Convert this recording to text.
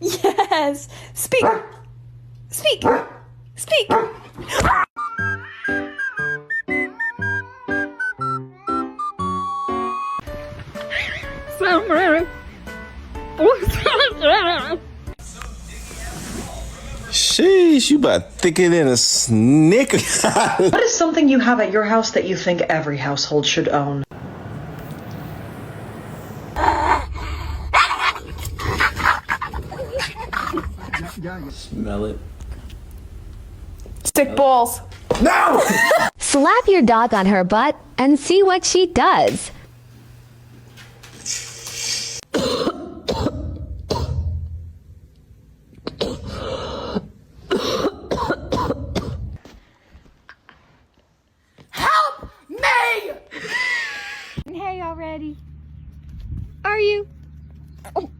Yes. Speak. Speak. Speak. Sheesh, you about thicker than a snicker. What is something you have at your house that you think every household should own? Smell it. Stick balls. No! Slap your dog on her butt and see what she does. Help me! Hey already. Are you? Oh.